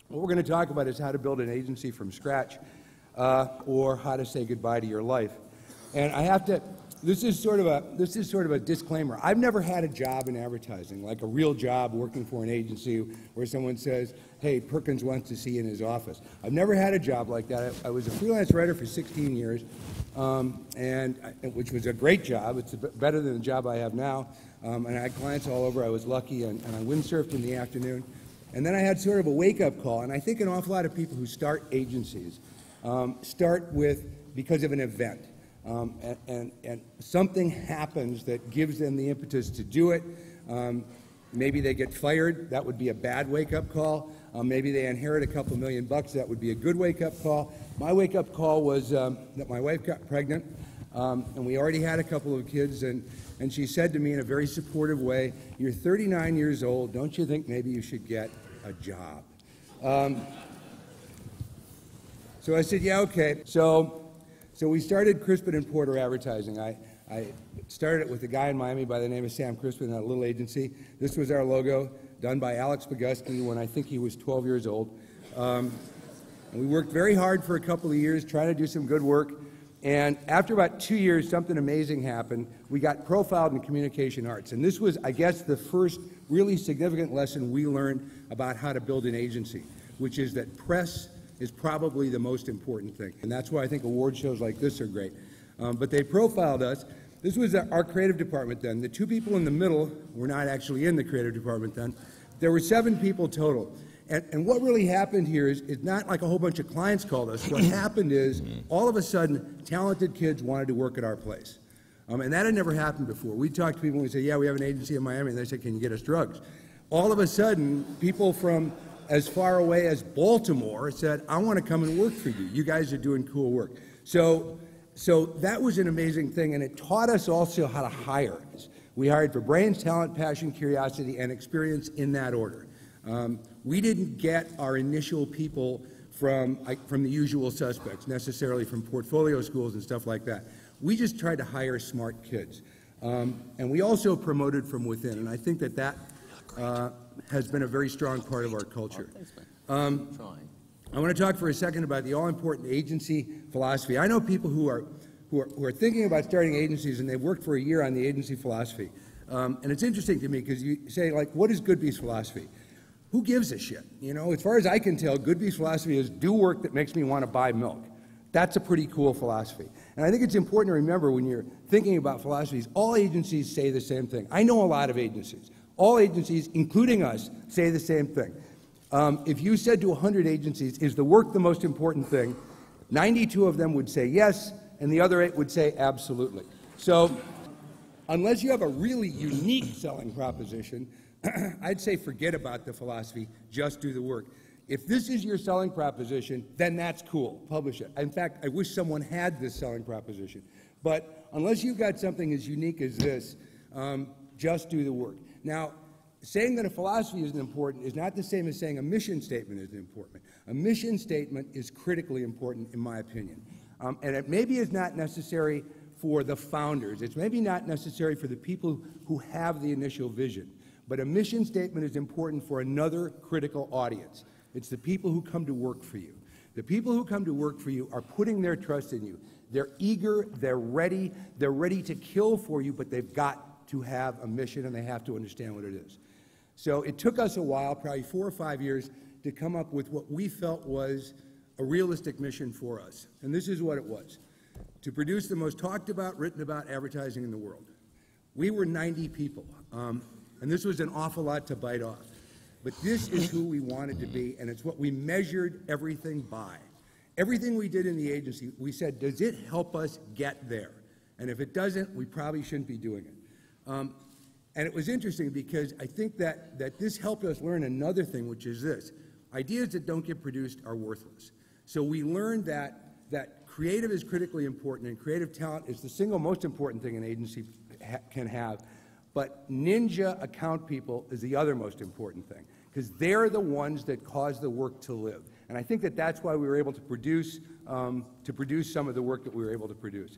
What we're going to talk about is how to build an agency from scratch, or how to say goodbye to your life. And I have to, this is sort of a disclaimer. I've never had a job in advertising, like a real job working for an agency where someone says, hey, Perkins wants to see you in his office. I've never had a job like that. I was a freelance writer for 16 years, which was a great job. It's better than the job I have now. And I had clients all over. I was lucky, and I windsurfed in the afternoon. And then I had sort of a wake-up call, and I think an awful lot of people who start agencies start because of an event. And something happens that gives them the impetus to do it. Maybe they get fired. That would be a bad wake-up call. Maybe they inherit a couple $1 million. That would be a good wake-up call. My wake-up call was that my wife got pregnant, and we already had a couple of kids, and she said to me in a very supportive way, you're 39 years old. Don't you think maybe you should get a job? So I said, yeah, okay. So we started Crispin & Porter Advertising. I started it with a guy in Miami by the name of Sam Crispin, a little agency. This was our logo, done by Alex Bogusky when I think he was 12 years old. And we worked very hard for a couple of years trying to do some good work. And after about 2 years, something amazing happened. We got profiled in communication arts. And this was, I guess, the first really significant lesson we learned about how to build an agency, which is that press is probably the most important thing. And that's why I think award shows like this are great. But they profiled us. This was our creative department then. The two people in the middle were not actually in the creative department then. There were 7 people total. And what really happened here is not like a whole bunch of clients called us. What happened is all of a sudden talented kids wanted to work at our place. And that had never happened before. We talked to people and we said, yeah, we have an agency in Miami. And they said, can you get us drugs? All of a sudden, people from as far away as Baltimore said, I want to come and work for you. You guys are doing cool work. So that was an amazing thing, and it taught us also how to hire. We hired for brains, talent, passion, curiosity, and experience in that order. We didn't get our initial people from the usual suspects, necessarily from portfolio schools and stuff like that. We just tried to hire smart kids. And we also promoted from within, and I think that has been a very strong part of our culture. I want to talk for a second about the all-important agency philosophy. I know people who are thinking about starting agencies, and they've worked for a year on the agency philosophy. And it's interesting to me because you say, like, what is Goodby's philosophy? Who gives a shit? You know, as far as I can tell, Goodby's philosophy is do work that makes me want to buy milk. That's a pretty cool philosophy. And I think it's important to remember when you're thinking about philosophies, all agencies say the same thing. I know a lot of agencies. All agencies, including us, say the same thing. If you said to 100 agencies, is the work the most important thing, 92 of them would say yes, and the other 8 would say absolutely. So unless you have a really unique selling proposition, I'd say forget about the philosophy, just do the work. If this is your selling proposition, then that's cool, publish it. In fact, I wish someone had this selling proposition. But unless you've got something as unique as this, just do the work. Now, saying that a philosophy isn't important is not the same as saying a mission statement isn't important. A mission statement is critically important, in my opinion. And it maybe is not necessary for the founders. It's maybe not necessary for the people who have the initial vision. But a mission statement is important for another critical audience. It's the people who come to work for you. The people who come to work for you are putting their trust in you. They're eager, they're ready to kill for you, but they've got to have a mission and they have to understand what it is. So it took us a while, probably 4 or 5 years, to come up with what we felt was a realistic mission for us. And this is what it was: to produce the most talked about, written about advertising in the world. We were 90 people, and this was an awful lot to bite off. But this is who we wanted to be, and it's what we measured everything by. Everything we did in the agency, we said, does it help us get there? And if it doesn't, we probably shouldn't be doing it. And it was interesting because I think that this helped us learn another thing, which is this: ideas that don't get produced are worthless. So we learned that creative is critically important, and creative talent is the single most important thing an agency can have. But ninja account people is the other most important thing, because they're the ones that cause the work to live. And I think that that's why we were able to produce some of the work that we were able to produce.